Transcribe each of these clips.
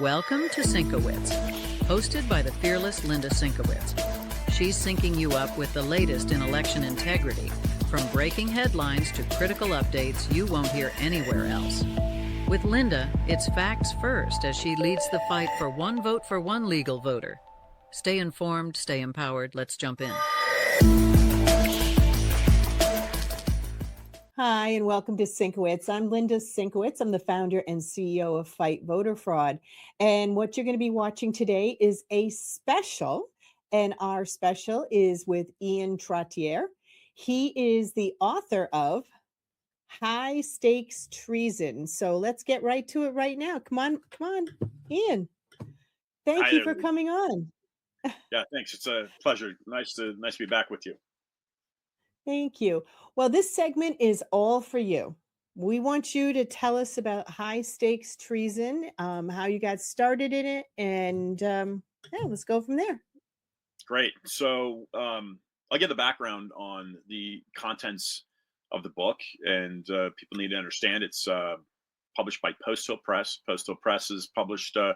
Welcome to Sinkowitz, hosted by the fearless Linda Sinkowitz. She's syncing you up with the latest in election integrity, from breaking headlines to critical updates you won't hear anywhere else. With Linda, it's facts first as she leads the fight for one vote for one legal voter. Stay informed, stay empowered. Let's jump in. Hi, and welcome to Sinkowitz. I'm Linda Sinkowitz. I'm the founder and CEO of Fight Voter Fraud. And what you're going to be watching today is a special, and our special is with Ian Trottier. He is the author of High Stakes Treason. So let's get right to it right now. Come on, Ian. Thank you for coming on. Yeah, thanks. It's a pleasure. Nice to be back with you. Thank you. Well, this segment is all for you. We want you to tell us about High Stakes Treason, how you got started in it, and let's go from there. Great. So I'll get the background on the contents of the book, and people need to understand it's published by Post Hill Press. Post Hill Press has published, I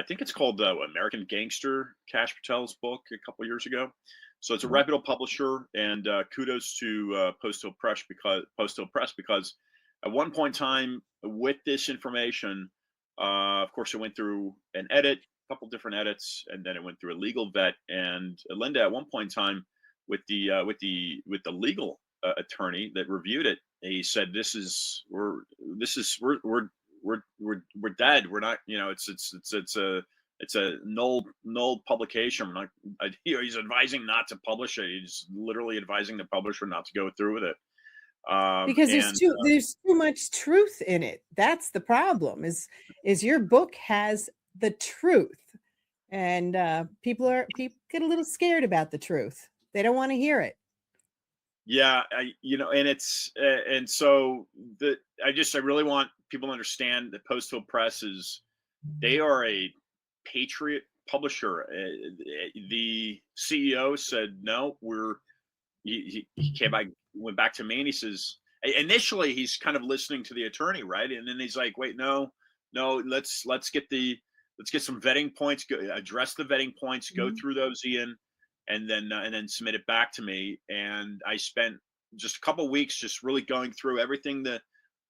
think it's called American Gangster, Kash Patel's book a couple years ago. So it's a reputable publisher, and kudos to Post Hill Press because at one point in time with this information, of course, it went through an edit, a couple different edits, and then it went through a legal vet. And Linda, at one point in time, with the legal attorney that reviewed it, he said, "We're dead. We're not. It's a null publication. We're not, he's advising not to publish it. He's literally advising the publisher not to go through with it because there's too much truth in it. That's the problem. Is your book has the truth, and people get a little scared about the truth. They don't want to hear it. Yeah, and it's and so I really want people to understand that Post Hill Press they are a patriot publisher. The CEO said no. He came back, went back to me, and he says initially he's kind of listening to the attorney, right? And then he's like, wait, no, let's get some vetting points, address the vetting points, go through those, Ian, and then submit it back to me. And I spent just a couple of weeks just really going through everything the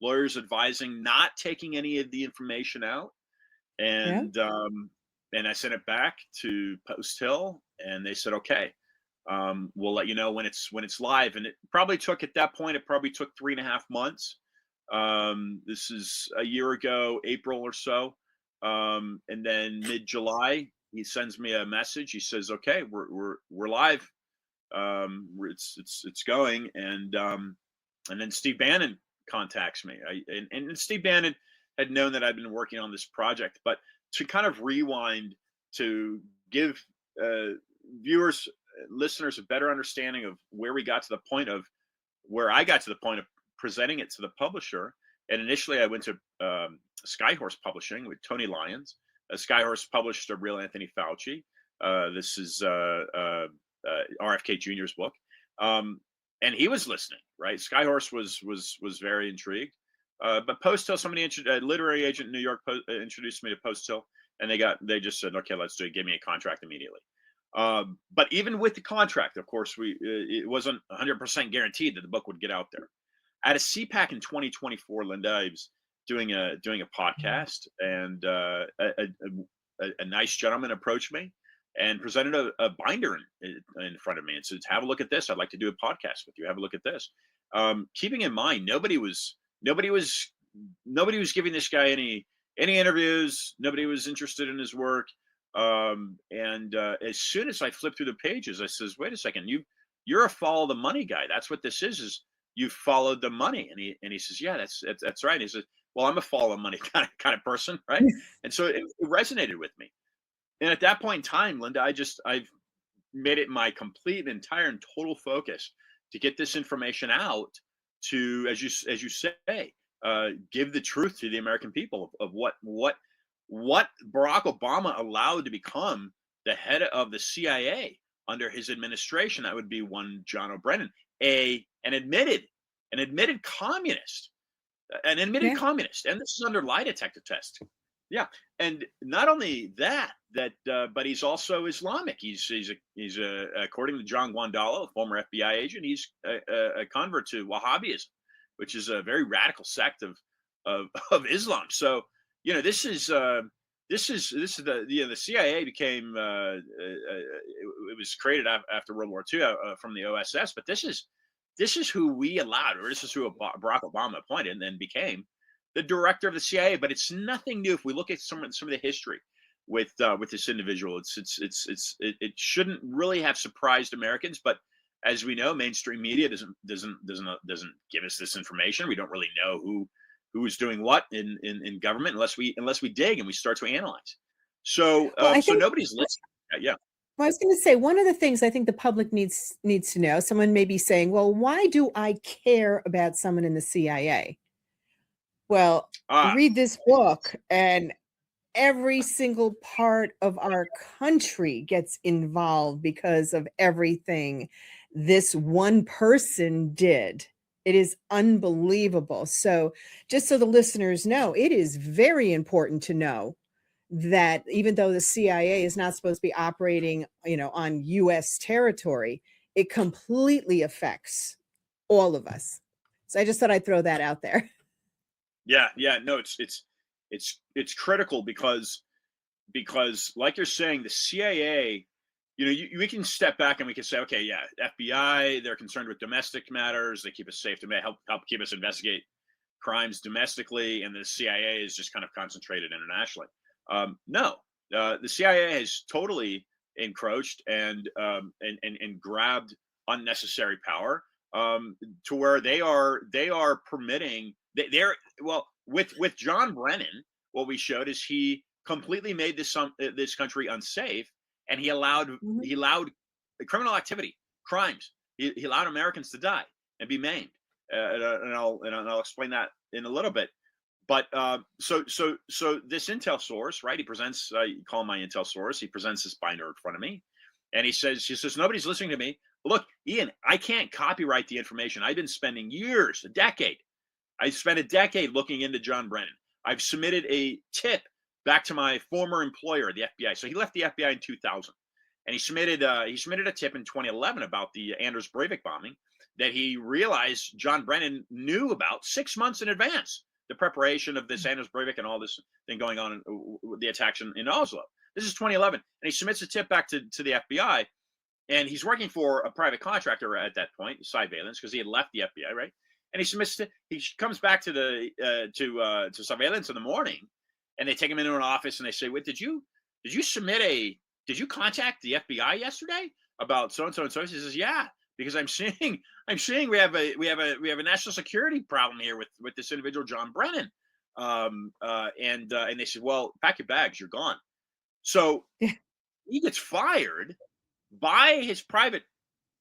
lawyers advising, not taking any of the information out. And and I sent it back to Post Hill, and they said, okay, we'll let you know when it's live. And it probably took, at that point, 3.5 months. This is a year ago, April or so. And then mid-July, he sends me a message. He says, okay, we're live. It's going. And then Steve Bannon contacts me. And Steve Bannon had known that I'd been working on this project, but to kind of rewind, to give viewers, listeners a better understanding of where I got to the point of presenting it to the publisher. And initially I went to Skyhorse Publishing with Tony Lyons. Skyhorse published A Real Anthony Fauci. This is RFK Jr.'s book. And he was listening, right? Skyhorse was very intrigued. But Post Hill, a literary agent in New York introduced me to Post Hill, and they just said, okay, let's do it. Give me a contract immediately. But even with the contract, of course, it wasn't 100% guaranteed that the book would get out there. At a CPAC in 2024, Linda, I was doing a podcast, and a nice gentleman approached me and presented a binder in front of me and said, have a look at this. I'd like to do a podcast with you. Have a look at this. Keeping in mind, nobody was giving this guy any interviews. Nobody was interested in his work. And as soon as I flipped through the pages, I says, wait a second, you're a follow the money guy. That's what this is you followed the money. And he says, yeah, that's right. And he says, well, I'm a follow the money kind of person. Right. And so it resonated with me. And at that point in time, Linda, I've made it my complete, entire and total focus to get this information out to, as you say, give the truth to the American people of what Barack Obama allowed to become the head of the CIA under his administration. That would be one John O'Brien, an admitted communist, communist. And this is under lie detector test. Yeah, and not only that, but he's also Islamic. He's according to John Guandolo, a former FBI agent, he's a convert to Wahhabism, which is a very radical sect of Islam. So this is the CIA became it was created after World War II from the OSS, but this is who we allowed, or this is who Barack Obama appointed and then became the director of the CIA. But it's nothing new. If we look at some of the history with this individual, it shouldn't really have surprised Americans. But as we know, mainstream media doesn't give us this information. We don't really know who is doing what in government unless we dig and we start to analyze. So Well, I so think nobody's listening. Yeah. Well, I was going to say one of the things I think the public needs to know. Someone may be saying, "Well, why do I care about someone in the CIA?" Well, Ah. read this book, and every single part of our country gets involved because of everything this one person did. It is unbelievable. So, just so the listeners know, it is very important to know that even though the CIA is not supposed to be operating, on US territory, it completely affects all of us. So I just thought I'd throw that out there. Yeah. No, it's critical because like you're saying, the CIA, we can step back and we can say, okay, yeah, FBI, they're concerned with domestic matters. They keep us safe to help keep us investigate crimes domestically, and the CIA is just kind of concentrated internationally. No, the CIA has totally encroached and grabbed unnecessary power, to where they are permitting they're well with John Brennan. What we showed is he completely made this country unsafe, and he allowed Mhm. he allowed criminal activity, crimes. He allowed Americans to die and be maimed, and I'll explain that in a little bit. But so this intel source, right? He presents. You call him my intel source. He presents this binder in front of me, and he says nobody's listening to me. Look, Ian, I can't copyright the information. I've been spending years, a decade. I spent a decade looking into John Brennan. I've submitted a tip back to my former employer, the FBI. So he left the FBI in 2000, and he submitted a tip in 2011 about the Anders Breivik bombing that he realized John Brennan knew about 6 months in advance. The preparation of this Anders Breivik and all this thing going on, the attacks in Oslo. This is 2011, and he submits a tip back to the FBI, and he's working for a private contractor at that point, Cy Valence, because he had left the FBI, right? And he comes back to the to surveillance in the morning, and they take him into an office and they say, "Wait, did you contact the FBI yesterday about so and so and so?" He says, "Yeah, because I'm seeing we have a national security problem here with this individual John Brennan." And they said, "Well, pack your bags, you're gone." So Yeah. he gets fired by his private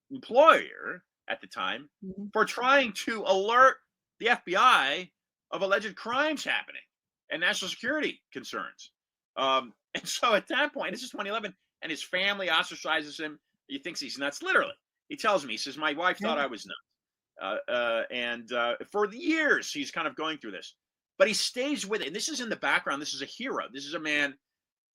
employer at the time Mhm. for trying to alert the FBI of alleged crimes happening and national security concerns. And so at that point, this is 2011, and his family ostracizes him. He thinks he's nuts. Literally, he tells me, he says, "My wife thought Yeah. I was nuts." And for the years, he's kind of going through this, but he stays with it. And this is in the background. This is a hero. This is a man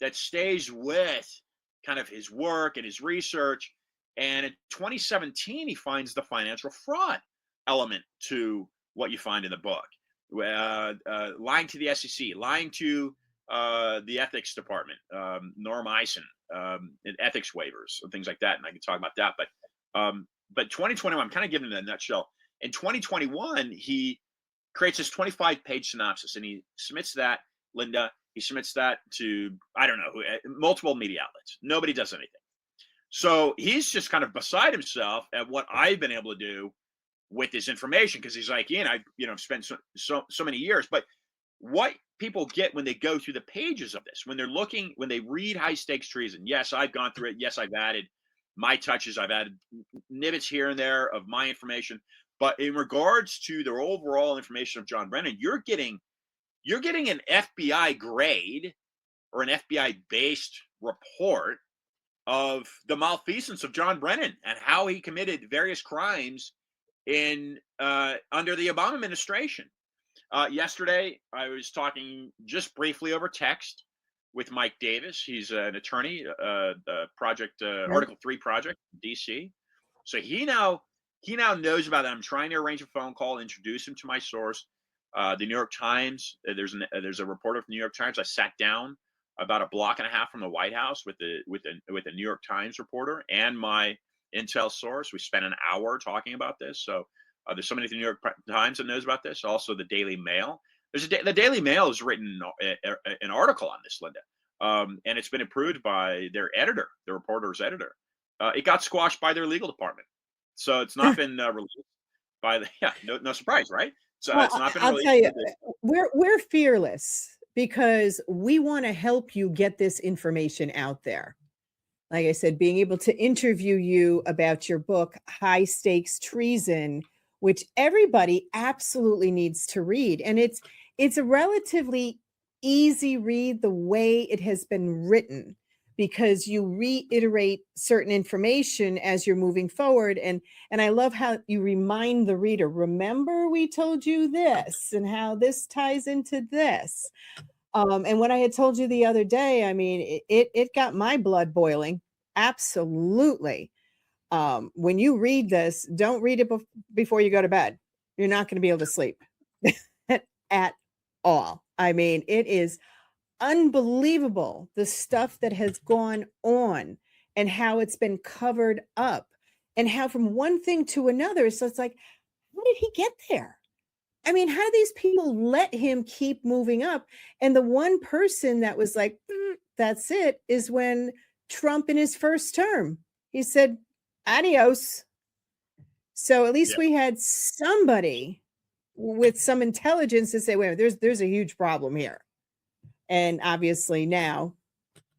that stays with kind of his work and his research. And in 2017, he finds the financial fraud element to what you find in the book. Lying to the SEC, lying to the ethics department, Norm Eisen, and ethics waivers and things like that. And I can talk about that. But 2021, I'm kind of giving it a nutshell. In 2021, he creates this 25-page synopsis, and he submits that, Linda. He submits that to, I don't know, multiple media outlets. Nobody does anything. So he's just kind of beside himself at what I've been able to do with this information, because he's like, Ian, I've spent so many years. But what people get when they go through the pages of this, when they read high stakes treason, yes, I've gone through it. Yes, I've added my touches. I've added nibbits here and there of my information. But in regards to the overall information of John Brennan, you're getting an FBI grade or an FBI based report of the malfeasance of John Brennan and how he committed various crimes in under the Obama administration. Yesterday, I was talking just briefly over text with Mike Davis. He's an attorney, Right. Article 3 project, DC. So he now knows about that. I'm trying to arrange a phone call, introduce him to my source, the New York Times. There's a reporter from the New York Times. I sat down about a block and a half from the White House with the New York Times reporter and my intel source. We spent an hour talking about this. So there's somebody at the New York Times that knows about this. Also, the Daily Mail. The Daily Mail has written an article on this, Linda, and it's been approved by their editor, the reporter's editor. It got squashed by their legal department, so it's not been released by the. Yeah, no surprise, right? So Well, it's not been I'll released. tell you, we're fearless because we want to help you get this information out there. Like I said, being able to interview you about your book, High Stakes Treason, which everybody absolutely needs to read. And it's a relatively easy read the way it has been written because you reiterate certain information as you're moving forward. And I love how you remind the reader, remember we told you this and how this ties into this. And what I had told you the other day, I mean, it got my blood boiling. Absolutely. When you read this, don't read it before you go to bed. You're not going to be able to sleep at all. I mean, it is unbelievable the stuff that has gone on and how it's been covered up and how from one thing to another. So it's like, how did he get there? I mean, how do these people let him keep moving up? And the one person that was like, that's it, is when Trump in his first term, he said, adios. So at least Yeah, we had somebody with some intelligence to say, wait, there's a huge problem here. And obviously now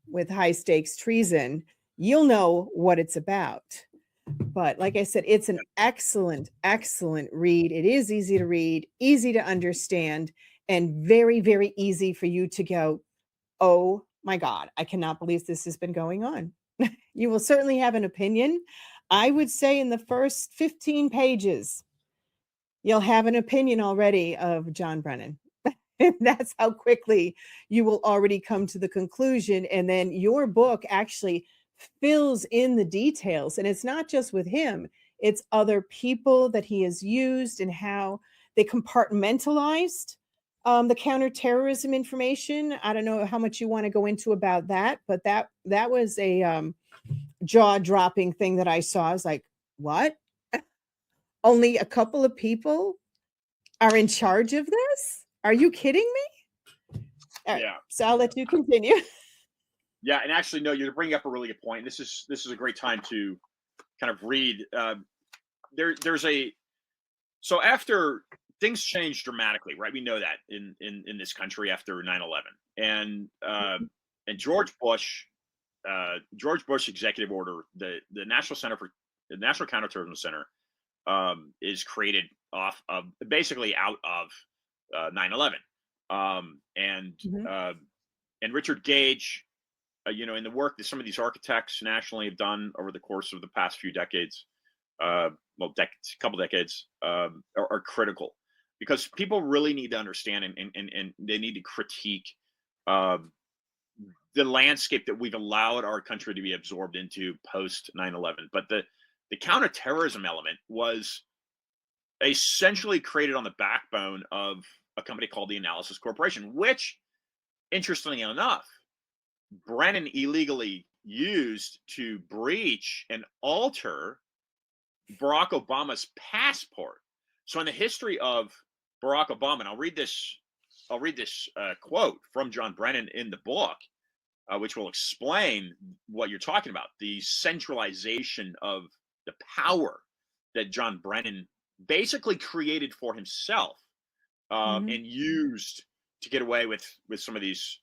with High Stakes Treason, you'll know what it's about. But like I said, it's an excellent, excellent read. It is easy to read, easy to understand, and very, very easy for you to go, oh my God, I cannot believe this has been going on. You will certainly have an opinion. I would say in the first 15 pages, you'll have an opinion already of John Brennan. And that's how quickly you will already come to the conclusion. And then your book actually fills in the details. And it's not just with him, it's other people that he has used and how they compartmentalized the counterterrorism information. I don't know how much you want to go into about that, but that was a jaw-dropping thing that I saw. I was like, what? Only a couple of people are in charge of this? Are you kidding me? All right, yeah, so I'll let you continue. yeah. And actually, no, you're bringing up a really good point. This is a great time to kind of read. There's a so after things changed dramatically, right? We know that in this country after 9/11, and George Bush executive order, the National Counterterrorism Center is created off of basically out of 9/11, Mhm. and Richard Gage, in the work that some of these architects nationally have done over the course of the past few decades, couple decades, are critical because people really need to understand and they need to critique uh, the landscape that we've allowed our country to be absorbed into post 9/11. But the counterterrorism element was essentially created on the backbone of a company called the Analysis Corporation, which, interestingly enough, Brennan illegally used to breach and alter Barack Obama's passport. So, in the history of Barack Obama, and I'll read this quote from John Brennan in the book, which will explain what you're talking about: the centralization of the power that John Brennan basically created for himself, Mhm. and used to get away with some of these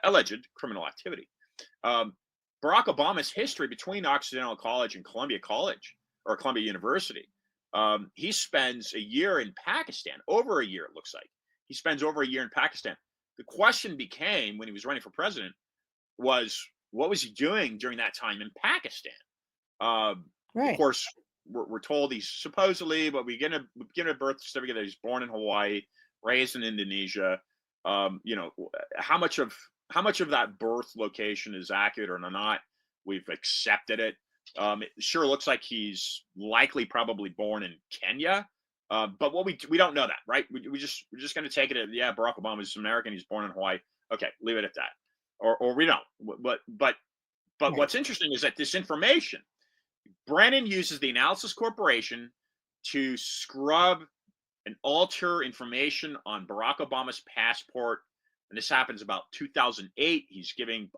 alleged criminal activity. Um, Barack Obama's history between Occidental College and Columbia College or Columbia University, he spends a year in Pakistan, over a year, it looks like. He spends over a year in Pakistan. The question became, when he was running for president, was what was he doing during that time in Pakistan? Of Right. course, we're told he's supposedly, but we get a birth certificate that he's born in Hawaii, raised in Indonesia. How much of that birth location is accurate or not? We've accepted it. It sure looks like he's likely probably born in Kenya. But what we don't know that, right? We're just going to take it. Yeah, Barack Obama is American. He's born in Hawaii. Okay, leave it at that. Or we don't. But Right. what's interesting is that this information, Brennan uses the Analysis Corporation to scrub and alter information on Barack Obama's passport. And this happens about 2008.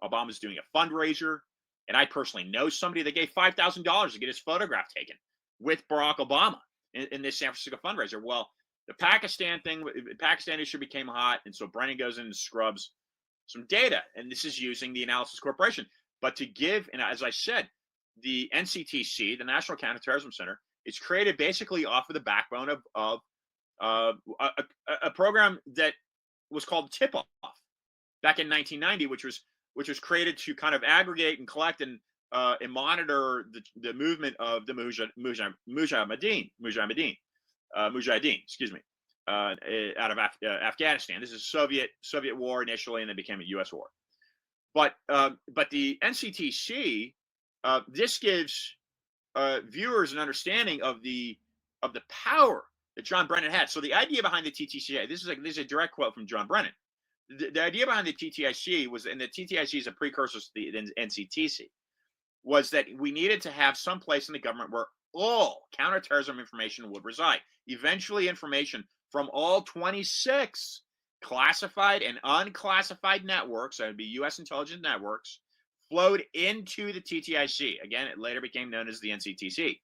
Obama's doing a fundraiser. And I personally know somebody that gave $5,000 to get his photograph taken with Barack Obama in this San Francisco fundraiser. Well, the Pakistan issue became hot. And so Brennan goes in and scrubs some data. And this is using the Analysis Corporation. But to give, and as I said, the NCTC, the National Counterterrorism Center, is created basically off of the backbone of a program that was called Tip-Off back in 1990, which was created to kind of aggregate and collect and monitor the movement of the Mujahideen, excuse me, out of Afghanistan. This is Soviet war initially, and then became a U.S. war. But the NCTC, this gives viewers an understanding of the power that John Brennan had. So the idea behind the TTCA, this is a direct quote from John Brennan. The idea behind the TTIC was, and the TTIC is a precursor to the NCTC, was that we needed to have some place in the government where all counterterrorism information would reside. Eventually, information from all 26 classified and unclassified networks, that would be U.S. intelligence networks, flowed into the TTIC. Again, it later became known as the NCTC.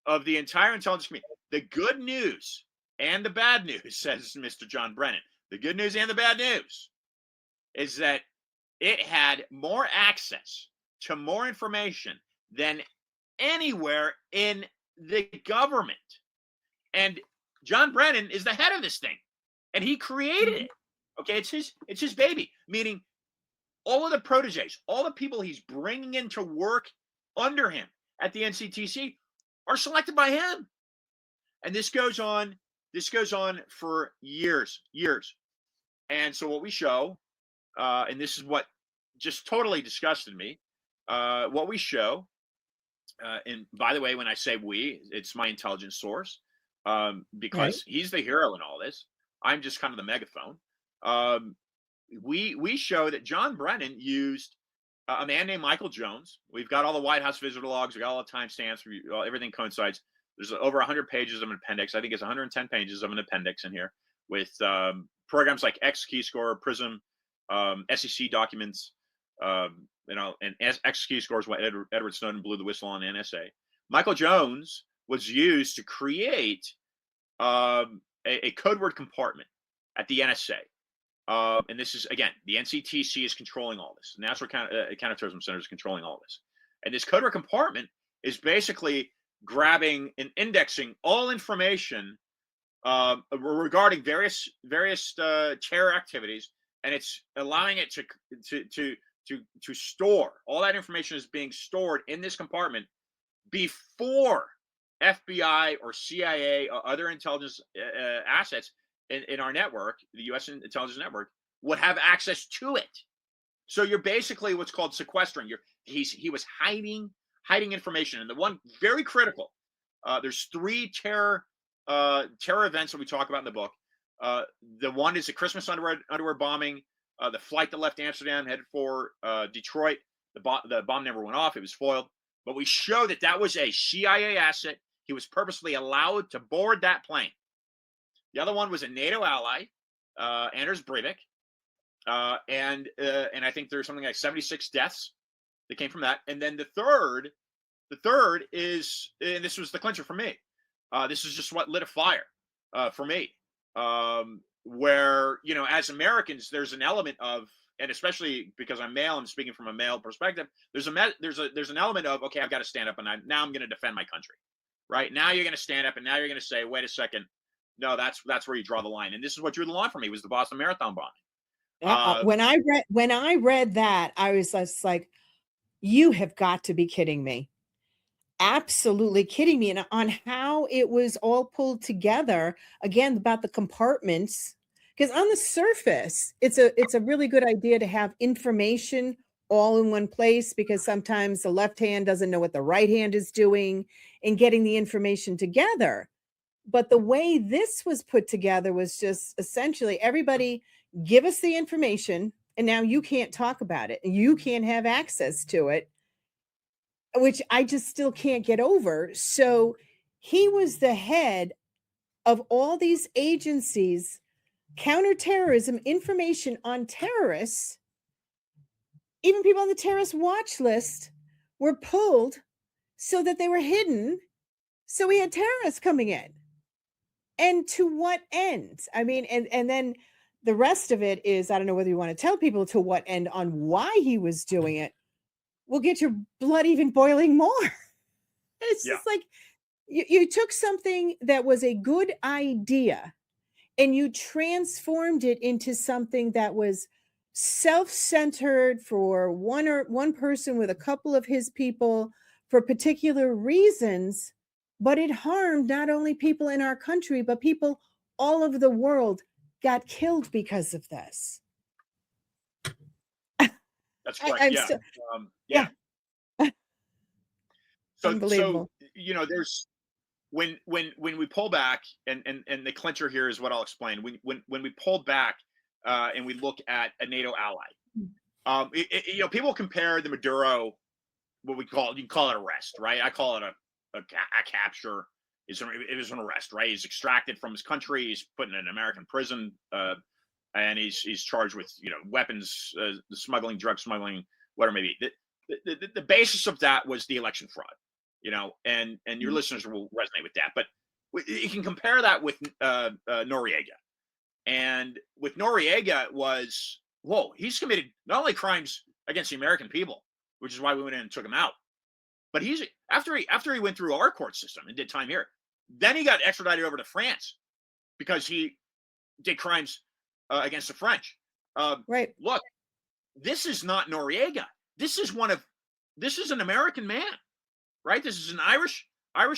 Of the entire intelligence community, the good news and the bad news, says Mr. John Brennan, the good news and the bad news is that it had more access to more information than anywhere in the government. And John Brennan is the head of this thing, and he created it. Okay, it's his baby, meaning all of the proteges, all the people he's bringing in to work under him at the NCTC are selected by him. And this goes on for years. And so what we show, and this is what just totally disgusted me, what we show, and by the way, when I say we, it's my intelligence source, because he's the hero in all this. I'm just kind of the megaphone. We show that John Brennan used a man named Michael Jones. We've got all the White House visitor logs. We got all the timestamps. Everything coincides. There's over 100 pages of an appendix. I think it's 110 pages of an appendix in here with programs like X-Keyscore, Prism, SEC documents, and X-Keyscore is what Edward Snowden blew the whistle on the NSA. Michael Jones was used to create a code word compartment at the NSA. And this is, again, the NCTC is controlling all this. The National Counterterrorism Center is controlling all this. And this code word compartment is basically grabbing and indexing all information regarding various terror activities, and it's allowing it to store. All that information is being stored in this compartment before FBI or CIA or other intelligence assets in our network, the U.S. intelligence network, would have access to it. So you're basically what's called sequestering. He was hiding information. And the one very critical, there's 3 terror events that we talk about in the book. The one is the Christmas underwear bombing, the flight that left Amsterdam headed for Detroit. The bomb never went off. It was foiled. But we show that was a CIA asset. He was purposely allowed to board that plane. The other one was a NATO ally, Anders Breivik, and I think there's something like 76 deaths that came from that. And then the third is, and this was the clincher for me. This is just what lit a fire for me, where, as Americans, there's an element of, and especially because I'm male, I'm speaking from a male perspective. There's an element of, okay, I've got to stand up, and now I'm going to defend my country. Right now, you're going to stand up, and now you're going to say, wait a second. No, that's where you draw the line, and this is what drew the line for me, was the Boston Marathon bombing. When I read that, I was just like, "You have got to be kidding me!" absolutely kidding me? And on how it was all pulled together, again, about the compartments. Because on the surface, it's a really good idea to have information all in one place, because sometimes the left hand doesn't know what the right hand is doing and getting the information together. But the way this was put together was just essentially everybody give us the information, and now you can't talk about it and you can't have access to it, which I just still can't get over. So he was the head of all these agencies, counterterrorism information on terrorists. Even people on the terrorist watch list were pulled so that they were hidden. So we had terrorists coming in. And to what end? I mean, and then the rest of it is, I don't know whether you want to tell people to what end on why he was doing it. Will get your blood even boiling more. It's Yeah. just like you took something that was a good idea and you transformed it into something that was self-centered for one person with a couple of his people for particular reasons, but it harmed not only people in our country, but people all over the world got killed because of this. That's correct. I'm Yeah. so, Yeah. So unbelievable. there's when we pull back, and the clincher here is what I'll explain. When we pull back and we look at a NATO ally, people compare the Maduro, what you can call it arrest, right? I call it a capture. It was an arrest, right? He's extracted from his country. He's put in an American prison, and he's charged with weapons smuggling, drug smuggling, whatever it may be. The basis of that was the election fraud, and your listeners will resonate with that. But you can compare that with Noriega, and with Noriega it was, whoa, he's committed not only crimes against the American people, which is why we went in and took him out, but he's after he went through our court system and did time here, then he got extradited over to France because he did crimes against the French. Right. Look, this is not Noriega. This is an American man, right? This is an Irish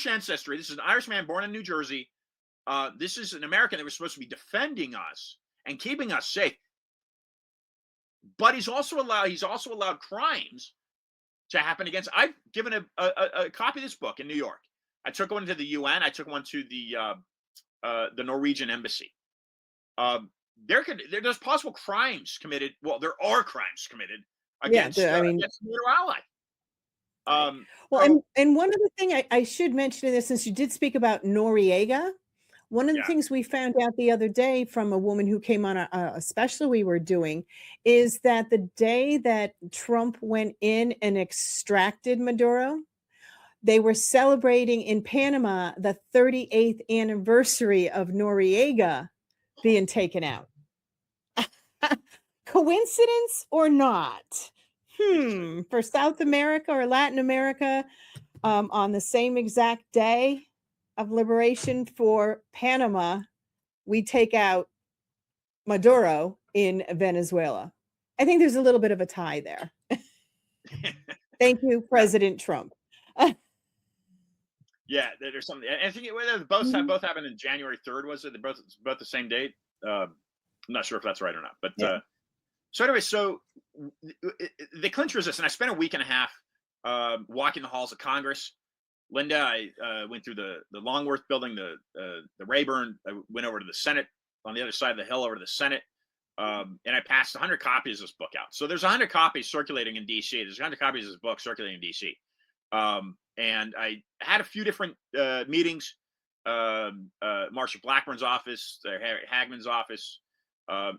ancestry. This is an Irish man born in New Jersey. This is an American that was supposed to be defending us and keeping us safe. But he's also allowed crimes to happen against. I've given a copy of this book in New York. I took one to the UN. I took one to the Norwegian embassy. There's possible crimes committed. Well, there are crimes committed against against a NATO ally. And one other thing I should mention in this, since you did speak about Noriega, one of the things we found out the other day from a woman who came on a special we were doing is that the day that Trump went in and extracted Maduro, they were celebrating in Panama the 38th anniversary of Noriega being taken out. Coincidence or not? For South America or Latin America, on the same exact day of liberation for Panama, we take out Maduro in Venezuela. I think there's a little bit of a tie there. Thank you, President Trump. Yeah, there's something. I think both happened in January 3rd. Was it? They're both the same date. I'm not sure if that's right or not. But so anyway, the clincher is this, and I spent a week and a half walking the halls of Congress. Linda, I went through the Longworth building, the Rayburn. I went over to the Senate on the other side of the hill over to the Senate, and I passed 100 copies of this book out. So there's 100 copies circulating in D.C. There's 100 copies of this book circulating in D.C. And I had a few different meetings, Marsha Blackburn's office, Harry Hagman's office, I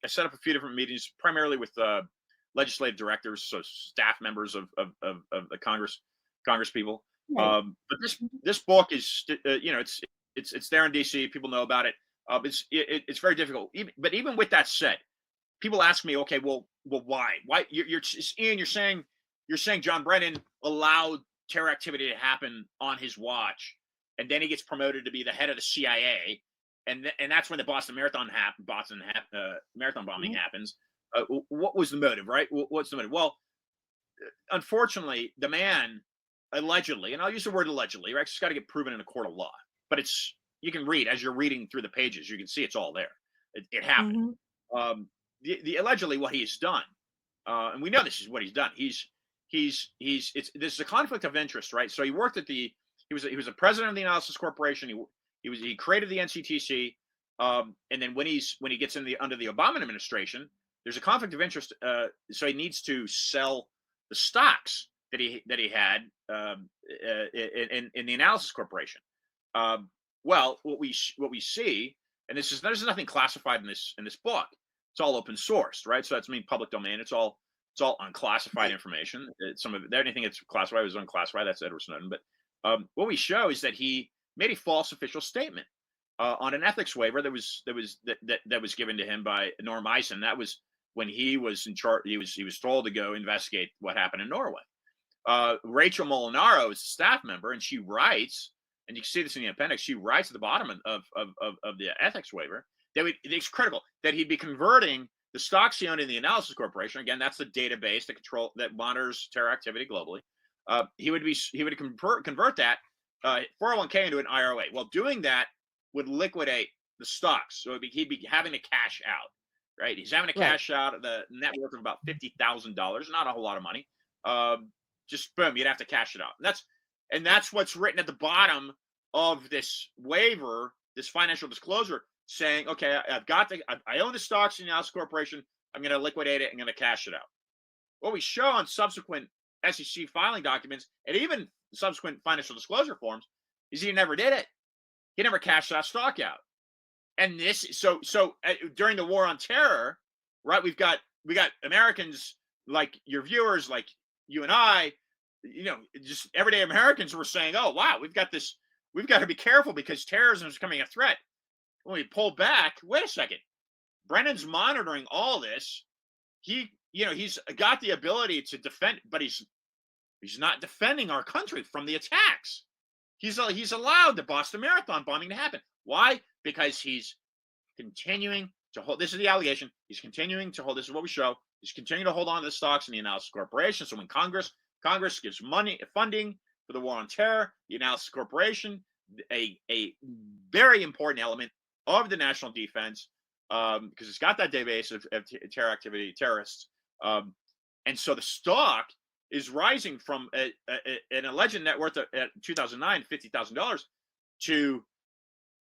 set up a few different meetings, primarily with legislative directors, so staff members of the Congress people. Right. But this book is, it's there in DC. People know about it. It's very difficult. But even with that said, people ask me, okay, well, why? Why Ian? You're saying John Brennan allowed terror activity to happen on his watch, and then he gets promoted to be the head of the CIA, and that's when the Boston Marathon Marathon bombing happens. What was the motive, right? What's the motive? Well, unfortunately, the man allegedly, and I'll use the word allegedly, right? It's got to get proven in a court of law, but you can read as you're reading through the pages, you can see it's all there. It happened. Hmm. The allegedly what he's done, and we know this is what he's done. This is a conflict of interest, right? So he worked at he was a president of the Analysis Corporation. He created the NCTC, and then when he gets under the Obama administration, there's a conflict of interest. So he needs to sell the stocks that he had in the Analysis Corporation. Well, what we see, and there's nothing classified in this book. It's all open sourced, right? So that's public domain. It's all unclassified information. Some of it, anything that's classified was unclassified. That's Edward Snowden. But what we show is that he made a false official statement on an ethics waiver that was given to him by Norm Eisen. That was when he was in charge. He was told to go investigate what happened in Norway. Rachel Molinaro is a staff member, and she writes, and you can see this in the appendix. She writes at the bottom of the ethics waiver that it's critical that he'd be converting the stocks he owned in the Analysis Corporation. Again, that's the database that monitors terror activity globally. He would convert that 401k into an IRA. Well, doing that would liquidate the stocks, so he'd be having to cash out. Right? He's having to cash out the net worth of about $50,000. Not a whole lot of money. Just boom, you'd have to cash it out. And that's what's written at the bottom of this waiver, this financial disclosure, saying, okay, I own the stocks in the Analysis Corporation. I'm going to liquidate it. I'm going to cash it out. What we show on subsequent SEC filing documents and even subsequent financial disclosure forms is he never did it. He never cashed that stock out. And during the war on terror, right? We got Americans like your viewers, like you and I, just everyday Americans were saying, "Oh, wow, we've got to be careful because terrorism is becoming a threat." When we pull back, wait a second, Brennan's monitoring all this. He's got the ability to defend, but he's not defending our country from the attacks. He's allowed the Boston Marathon bombing to happen. Why? Because he's continuing to hold. This is the allegation. He's continuing to hold. This is what we show. He's continuing to hold on to the stocks in the Analysis Corporation. So when Congress gives funding for the war on terror, the Analysis Corporation, a very important element of the national defense, because it's got that database of terror activity, terrorists, and so the stock is rising from an alleged net worth at 2009 $50,000 to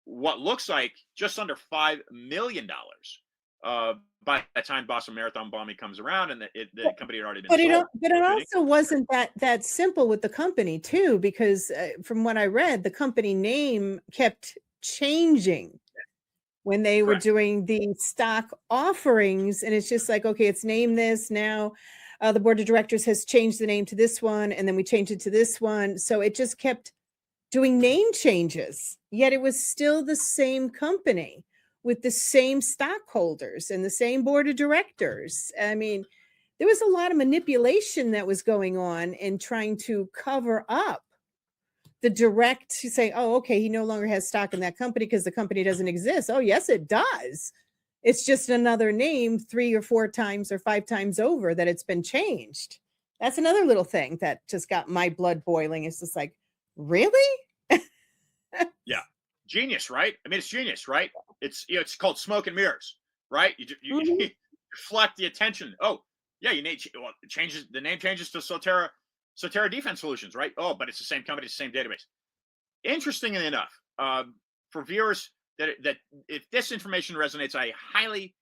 what looks like just under $5 million by the time Boston Marathon bombing comes around, and the company had already been sold. But it also wasn't that simple with the company too, because from what I read, the company name kept changing when they were doing the stock offerings, and it's just like, okay, it's named this now. The board of directors has changed the name to this one, and then we changed it to this one. So it just kept doing name changes, yet it was still the same company with the same stockholders and the same board of directors. I mean, there was a lot of manipulation that was going on in trying to cover up the direct to say, oh, okay, he no longer has stock in that company because the company doesn't exist. Oh, yes, it does. It's just another name 3 or 4 times or 5 times over that it's been changed. That's another little thing that just got my blood boiling. It's just like, really? Yeah. Genius, right? I mean, it's genius, right? It's called smoke and mirrors, right? You deflect the attention. Oh, yeah, you need the name changes to Soterra Defense Solutions, right? Oh, but it's the same company, the same database. Interestingly enough, for viewers that if this information resonates, I highly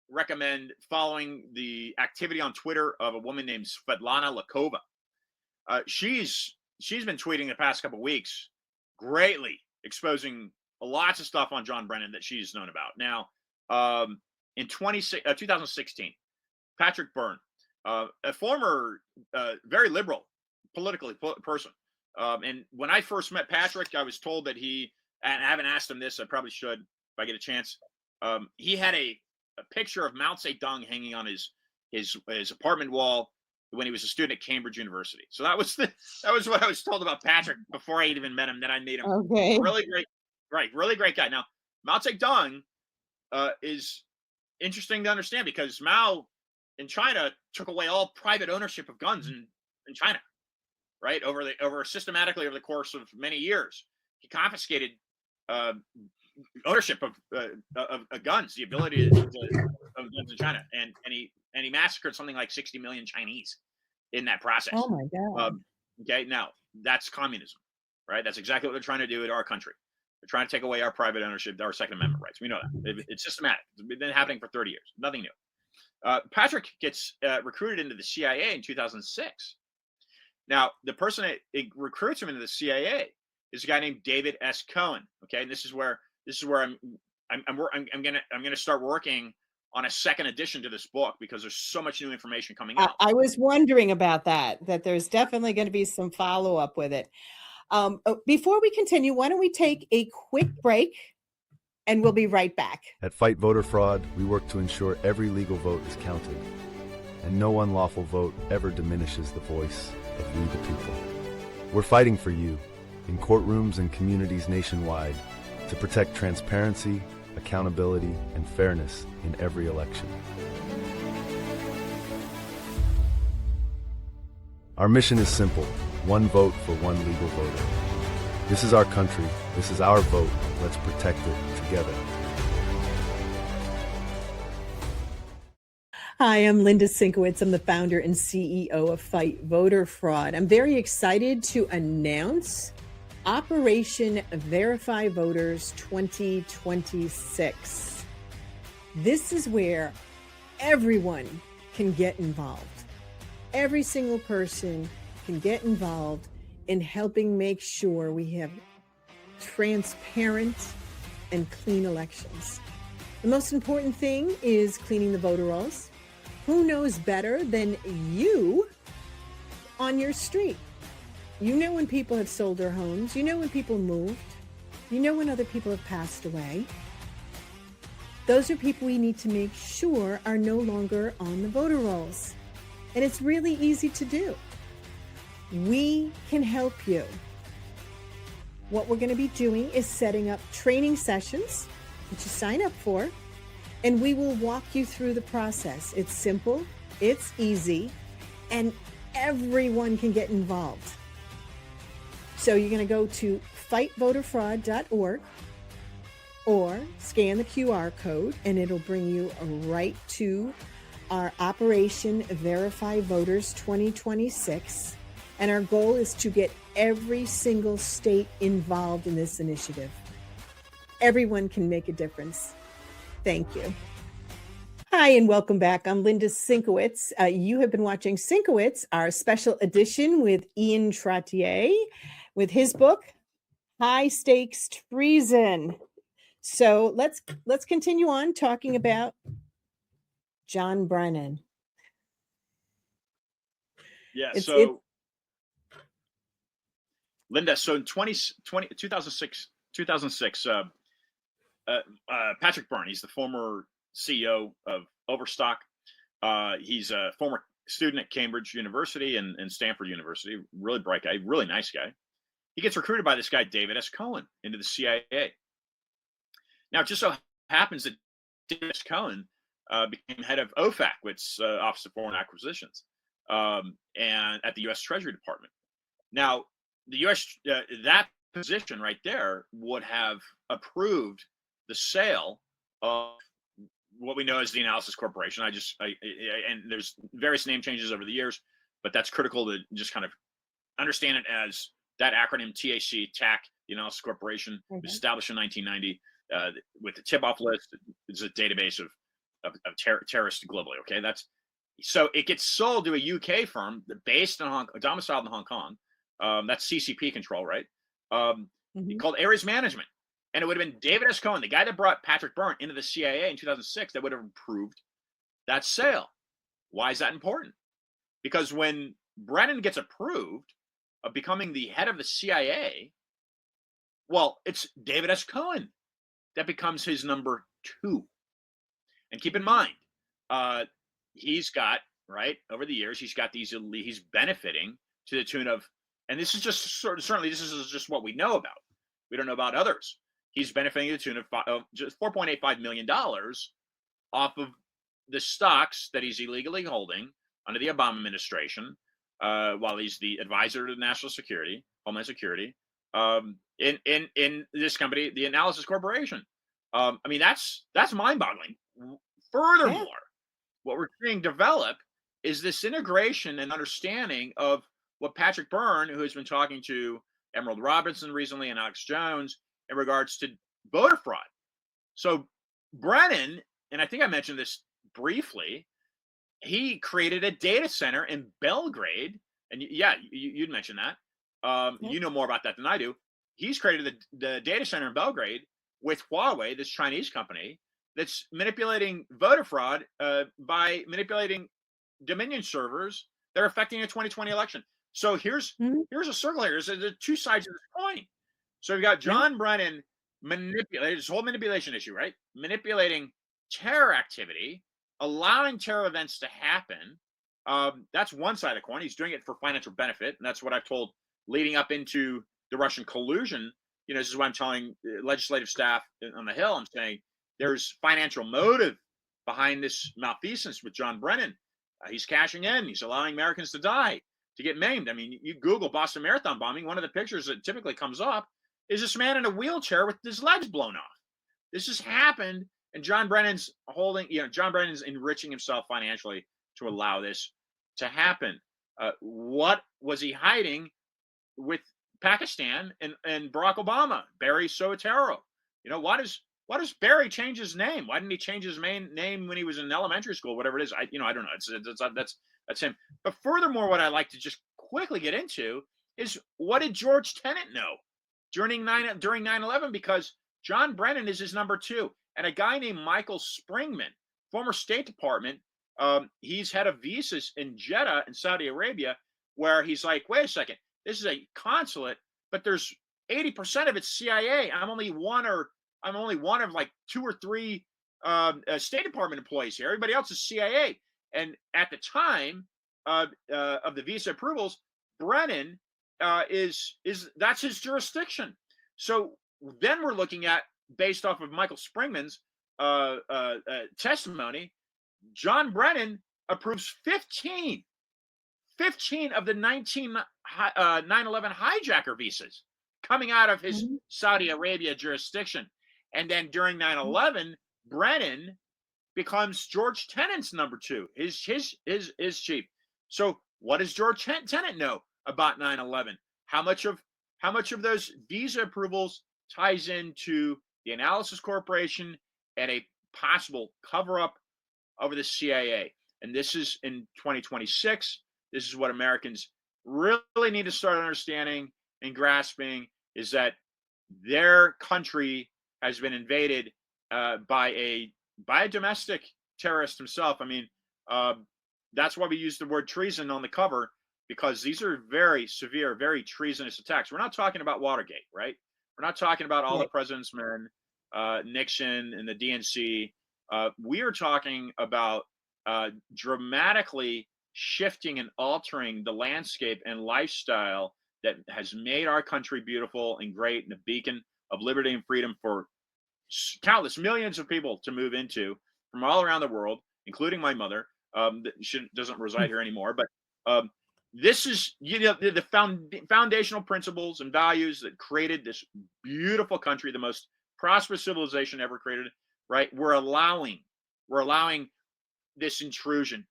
recommend following the activity on Twitter of a woman named Svetlana Lakova. She's been tweeting the past couple of weeks, greatly exposing lots of stuff on John Brennan that she's known about. Now, in 2016, Patrick Byrne, a former very liberal politically person, and when I first met Patrick, I was told that and I haven't asked him this, I probably should if I get a chance. He had a picture of Mao Zedong hanging on his apartment wall when he was a student at Cambridge University. So that was what I was told about Patrick before I even met him. Then I made him really great, right? Really great guy. Now, Mao Zedong is interesting to understand because Mao in China took away all private ownership of guns in China. right? Systematically over the course of many years. He confiscated uh, ownership of guns, the ability of guns in China, and he massacred something like 60 million Chinese in that process. Oh my God. Okay, now that's communism, right? That's exactly what they're trying to do in our country. They're trying to take away our private ownership, our Second Amendment rights. We know that it's systematic. It's been happening for 30 years. Nothing new. Patrick gets recruited into the CIA in 2006. Now, the person that recruits him into the CIA is a guy named David S. Cohen. Okay, and this is where I'm gonna start working on a second edition to this book because there's so much new information coming out. I was wondering about that there's definitely going to be some follow-up with it. Before we continue, why don't we take a quick break and we'll be right back. At Fight Voter Fraud, we work to ensure every legal vote is counted, and no unlawful vote ever diminishes the voice of we the people. We're fighting for you, in courtrooms and communities nationwide, to protect transparency, accountability, and fairness in every election. Our mission is simple: one vote for one legal voter. This is our country. This is our vote. Let's protect it together. Hi, I'm Linda Sinkowitz. I'm the founder and CEO of Fight Voter Fraud. I'm very excited to announce Operation Verify Voters 2026. This is where everyone can get involved. Every single person can get involved in helping make sure we have transparent and clean elections. The most important thing is cleaning the voter rolls. Who knows better than you on your street? You know when people have sold their homes. You know when people moved. You know when other people have passed away. Those are people we need to make sure are no longer on the voter rolls. And it's really easy to do. We can help you. What we're going to be doing is setting up training sessions, which you sign up for, and we will walk you through the process. It's simple, it's easy, and everyone can get involved. So you're going to go to fightvoterfraud.org or scan the QR code, and it'll bring you right to our Operation Verify Voters 2026. And our goal is to get every single state involved in this initiative. Everyone can make a difference. Thank you. Hi, and welcome back. I'm Linda Sinkowitz. You have been watching Sinkowitz, our special edition with Ian Trottier, with his book, High Stakes Treason. So let's continue on talking about John Brennan. Yeah, Linda, so in 2006, Patrick Byrne, he's the former CEO of Overstock. He's a former student at Cambridge University and Stanford University. Really bright guy, really nice guy. He gets recruited by this guy, David S. Cohen, into the CIA. Now, it just so happens that David S. Cohen became head of OFAC, which Office of Foreign Acquisitions, and at the U.S. Treasury Department. Now, the U.S. That position right there would have approved the sale of what we know as the Analysis Corporation. And there's various name changes over the years, but that's critical to just kind of understand it as that acronym TAC, the Analysis Corporation, was established in 1990 with the tip-off list. It's a database of terrorists globally. Okay, so it gets sold to a UK firm based in domiciled in Hong Kong. That's CCP control, right? Called Ares Management. And it would have been David S. Cohen, the guy that brought Patrick Byrne into the CIA in 2006, that would have approved that sale. Why is that important? Because when Brennan gets approved of becoming the head of the CIA, well, it's David S. Cohen that becomes his number 2. And keep in mind, he's got, right, over the years, he's got he's benefiting to the tune of, and this is just certainly this is just what we know about. We don't know about others. He's benefiting to the tune of just $4.85 million off of the stocks that he's illegally holding under the Obama administration while he's the advisor to national security, Homeland Security, in this company, the Analysis Corporation. I mean, that's mind-boggling. Yeah. Furthermore, what we're seeing develop is this integration and understanding of what Patrick Byrne, who has been talking to Emerald Robinson recently and Alex Jones in regards to voter fraud. So Brennan, and I think I mentioned this briefly, he created a data center in Belgrade. And yeah, you'd mentioned that. Yeah. You know more about that than I do. He's created the data center in Belgrade with Huawei, this Chinese company, that's manipulating voter fraud by manipulating Dominion servers that are affecting the 2020 election. So here's a circle here. There's two sides of this coin. So you've got John Brennan manipulating this whole manipulation issue, right? Manipulating terror activity, allowing terror events to happen. That's one side of the coin. He's doing it for financial benefit, and that's what I've told leading up into the Russian collusion. You know, this is what I'm telling legislative staff on the Hill. I'm saying there's financial motive behind this malfeasance with John Brennan. He's cashing in. He's allowing Americans to die, to get maimed. I mean, you Google Boston Marathon bombing, one of the pictures that typically comes up is this man in a wheelchair with his legs blown off. This has happened, and John Brennan's enriching himself financially to allow this to happen. What was he hiding with Pakistan and Barack Obama? Barry Soetoro. You know, why does Barry change his name? Why didn't he change his main name when he was in elementary school? Whatever it is, I don't know. That's him. But furthermore, what I like to just quickly get into is, what did George Tenet know during 9/11? Because John Brennan is his number two, and a guy named Michael Springman, former State Department. He's head of visas in Jeddah in Saudi Arabia, where he's like, wait a second, this is a consulate, but there's 80% of it's CIA. I'm only one of like two or three State Department employees here. Everybody else is CIA. And at the time of the visa approvals, Brennan that's his jurisdiction. So then we're looking at, based off of Michael Springman's testimony, John Brennan approves 15 of the 9/11 hijacker visas coming out of his Saudi Arabia jurisdiction. And then during 9/11, Brennan becomes George Tenet's number two, his chief. So what does George Tenet know about 9/11? How much of those visa approvals ties into the Analysis Corporation and a possible cover-up over the CIA? And this is in 2026. This is what Americans really need to start understanding and grasping, is that their country has been invaded by a domestic terrorist himself. I mean, that's why we use the word treason on the cover, because these are very severe, very treasonous attacks. We're not talking about Watergate, right? We're not talking about all the president's men, Nixon and the DNC. We are talking about dramatically shifting and altering the landscape and lifestyle that has made our country beautiful and great, and a beacon of liberty and freedom for countless millions of people to move into from all around the world, including my mother. She doesn't reside here anymore, but this is, the foundational principles and values that created this beautiful country, the most prosperous civilization ever created, right? We're allowing this intrusion.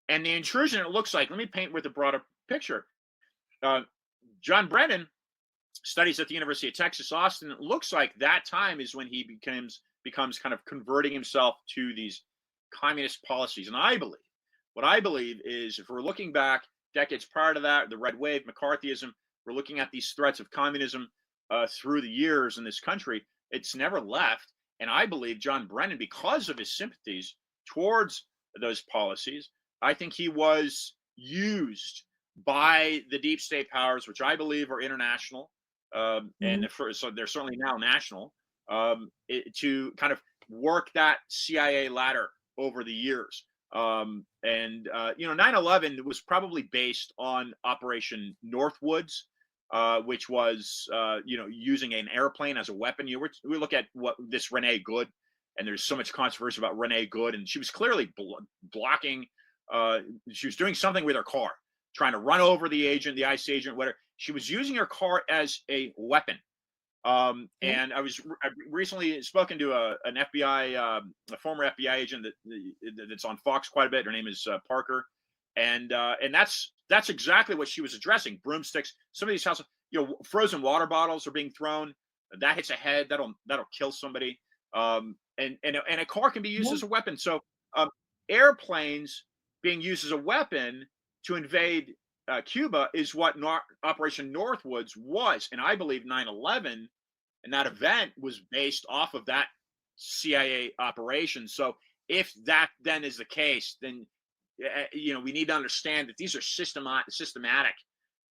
And the intrusion, it looks like, let me paint with a broader picture. John Brennan studies at the University of Texas, Austin. It looks like that time is when he becomes kind of converting himself to these communist policies. And what I believe is, if we're looking back decades prior to that, the Red Wave, McCarthyism, we're looking at these threats of communism through the years in this country. It's never left. And I believe John Brennan, because of his sympathies towards those policies, I think he was used by the deep state powers, which I believe are international, and so they're certainly now national, to kind of work that CIA ladder over the years. 9/11 was probably based on Operation Northwoods, which was, using an airplane as a weapon. We look at what this Renee Good, and there's so much controversy about Renee Good, and she was clearly blocking. She was doing something with her car trying to run over the agent, the ICE agent, whatever. She was using her car as a weapon. Yeah. And I recently spoken to an FBI, a former FBI agent that's on Fox quite a bit. Her name is Parker, and that's exactly what she was addressing. Broomsticks. Some of these houses, frozen water bottles are being thrown. That hits a head. That'll kill somebody. And a car can be used Yeah. as a weapon. So airplanes being used as a weapon to invade Cuba is what Operation Northwoods was. And I believe 9/11 and that event was based off of that CIA operation. So if that then is the case, then we need to understand that these are systematic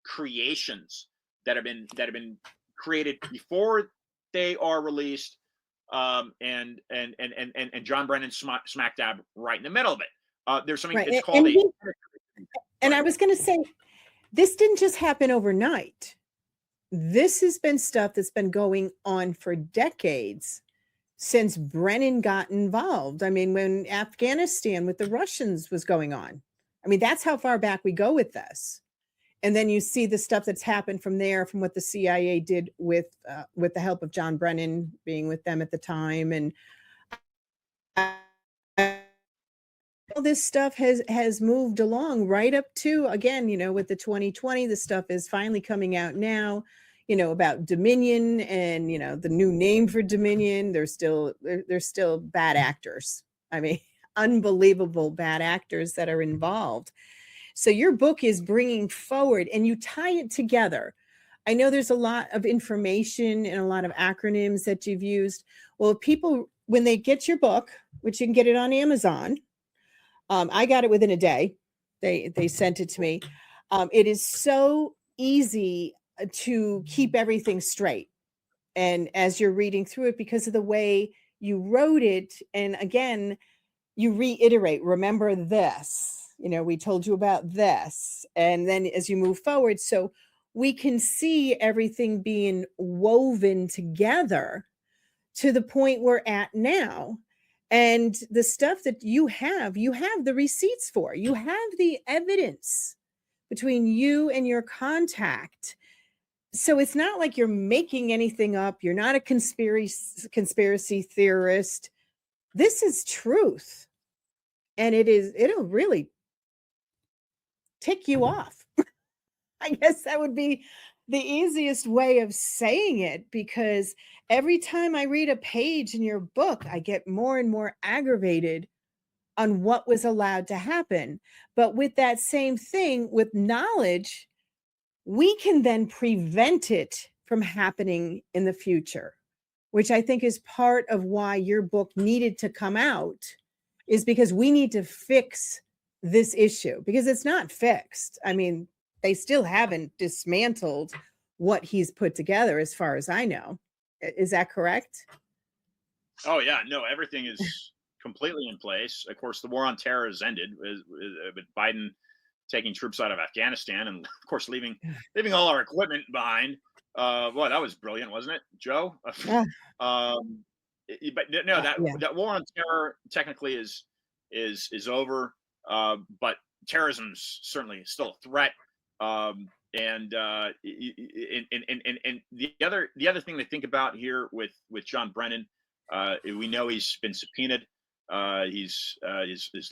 creations that have been created before they are released. And John Brennan smack dab right in the middle of it. There's something, Right. it's called And I was going to say, this didn't just happen overnight. This has been stuff that's been going on for decades since Brennan got involved. I mean, when Afghanistan with the Russians was going on, I mean, that's how far back we go with this. And then you see the stuff that's happened from there, from what the CIA did with the help of John Brennan being with them at the time, and all this stuff has moved along right up to, again, with the 2020, the stuff is finally coming out now, about Dominion and, the new name for Dominion. They're still bad actors. I mean, unbelievable bad actors that are involved. So your book is bringing forward, and you tie it together. I know there's a lot of information and a lot of acronyms that you've used. Well, people, when they get your book, which you can get it on Amazon, I got it within a day. They sent it to me. It is so easy to keep everything straight. And as you're reading through it, because of the way you wrote it, and again, you reiterate, remember this, we told you about this. And then as you move forward, so we can see everything being woven together to the point we're at now. And the stuff that you have the receipts for, you have the evidence between you and your contact. So it's not like you're making anything up. You're not a conspiracy theorist. This is truth. And it'll really tick you off. I guess that would be the easiest way of saying it, because every time I read a page in your book, I get more and more aggravated on what was allowed to happen. But with that same thing, with knowledge, we can then prevent it from happening in the future, which I think is part of why your book needed to come out, is because we need to fix this issue, because it's not fixed. I mean, they still haven't dismantled what he's put together, as far as I know. Is that correct? Oh yeah, no, everything is completely in place. Of course, the war on terror has ended with Biden taking troops out of Afghanistan, and of course leaving all our equipment behind. Well, that was brilliant, wasn't it, Joe? Yeah. But no, that war on terror technically is over. But terrorism's certainly still a threat. And the other thing to think about here with John Brennan, we know he's been subpoenaed. His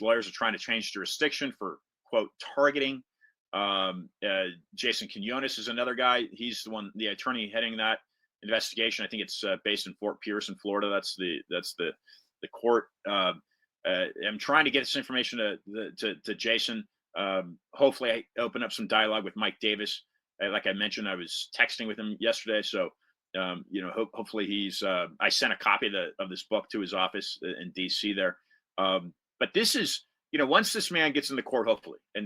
lawyers are trying to change jurisdiction for, quote, targeting. Jason Quinones is another guy. He's the attorney heading that investigation. I think it's based in Fort Pierce in Florida. That's the court. I'm trying to get this information to Jason. Hopefully I open up some dialogue with Mike Davis. Like I mentioned, I was texting with him yesterday. So, hopefully he's, I sent a copy of this book to his office in DC there. But this is, once this man gets in the court, hopefully, and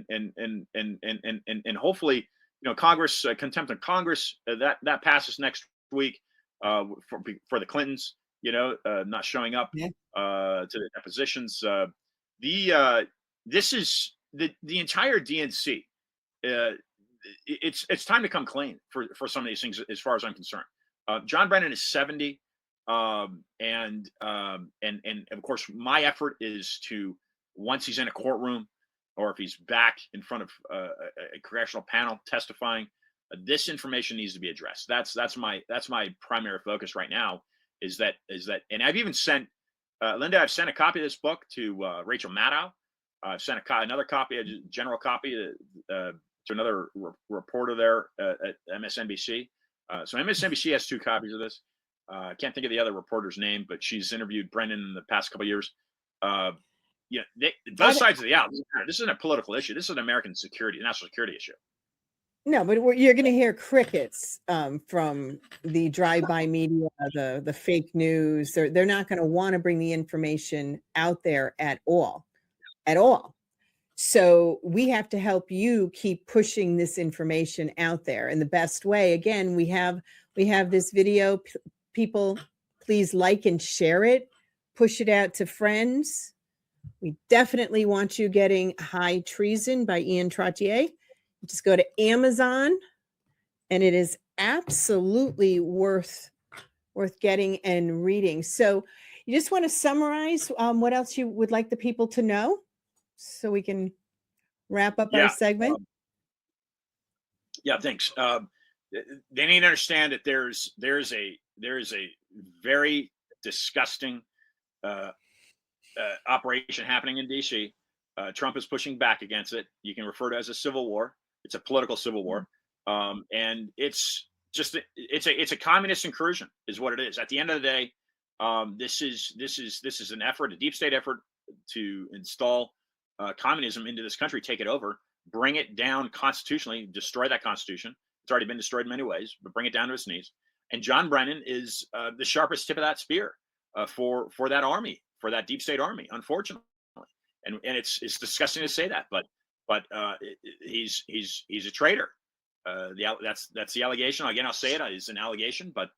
hopefully, Congress, contempt of Congress, that passes next week, for the Clintons, not showing up, to the depositions. This is the entire DNC. It's time to come clean for some of these things, as far as I'm concerned. John Brennan is 70, and of course, my effort is to, once he's in a courtroom, or if he's back in front of a congressional panel testifying, this information needs to be addressed. That's my primary focus right now. Is that, and I've even sent Linda. I've sent a copy of this book to Rachel Maddow. I've sent another copy, a general copy, to another reporter there at MSNBC. So MSNBC has 2 copies of this. I can't think of the other reporter's name, but she's interviewed Brennan in the past couple of years. Both sides of the aisle. This isn't a political issue. This is an American national security issue. No, but you're going to hear crickets from the drive-by media, the fake news. They're not going to want to bring the information out there at all. So we have to help you keep pushing this information out there. And the best way, again, we have this video. People, please like and share it. Push it out to friends. We definitely want you getting High Treason by Ian Trottier. Just go to Amazon, and it is absolutely worth getting and reading. So you just want to summarize what else you would like the people to know so we can wrap up our segment? Thanks. They need to understand that there is a very disgusting operation happening in D.C. Trump is pushing back against it. You can refer to it as a civil war. It's a political civil war, and it's a communist incursion, is what it is. At the end of the day, this is an effort, a deep state effort, to install communism into this country, take it over, bring it down constitutionally, destroy that constitution. It's already been destroyed in many ways, but bring it down to its knees. And John Brennan is the sharpest tip of that spear for that army, for that deep state army, unfortunately. And it's disgusting to say that, but he's a traitor. That's the allegation. Again, I'll say it. It's an allegation, but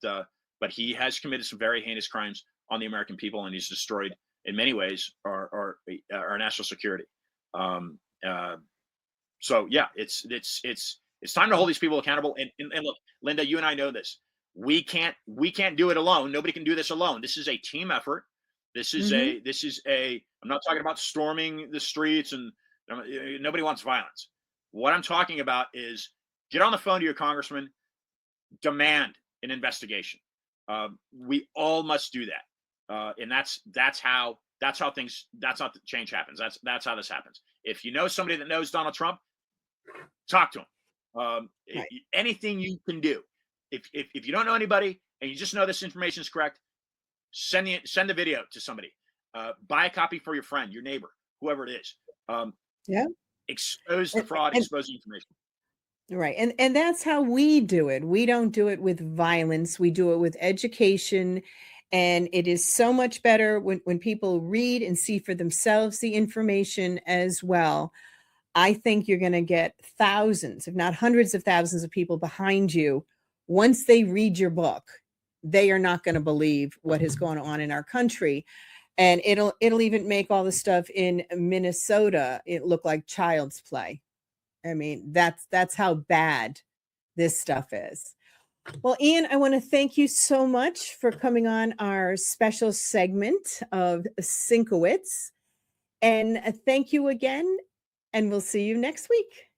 he has committed some very heinous crimes on the American people, and he's destroyed in many ways our national security. So yeah, it's time to hold these people accountable. And look, Linda, you and I know this. We can't do it alone. Nobody can do this alone. This is a team effort. This is I'm not talking about storming the streets, and nobody wants violence. What I'm talking about is get on the phone to your congressman, demand an investigation. We all must do that. And that's how the change happens. That's how this happens. If you know somebody that knows Donald Trump, talk to him. Right. Anything you can do. If you don't know anybody and you just know this information is correct, send the video to somebody. Buy a copy for your friend, your neighbor, whoever it is. Expose the fraud, expose the information. Right. And that's how we do it. We don't do it with violence. We do it with education. And it is so much better when people read and see for themselves the information as well. I think you're going to get thousands, if not hundreds of thousands of people behind you. Once they read your book, they are not going to believe what is going on in our country. And it'll even make all the stuff in Minnesota look like child's play. I mean, that's how bad this stuff is. Well, Ian, I want to thank you so much for coming on our special segment of Sinkowitz. And thank you again. And we'll see you next week.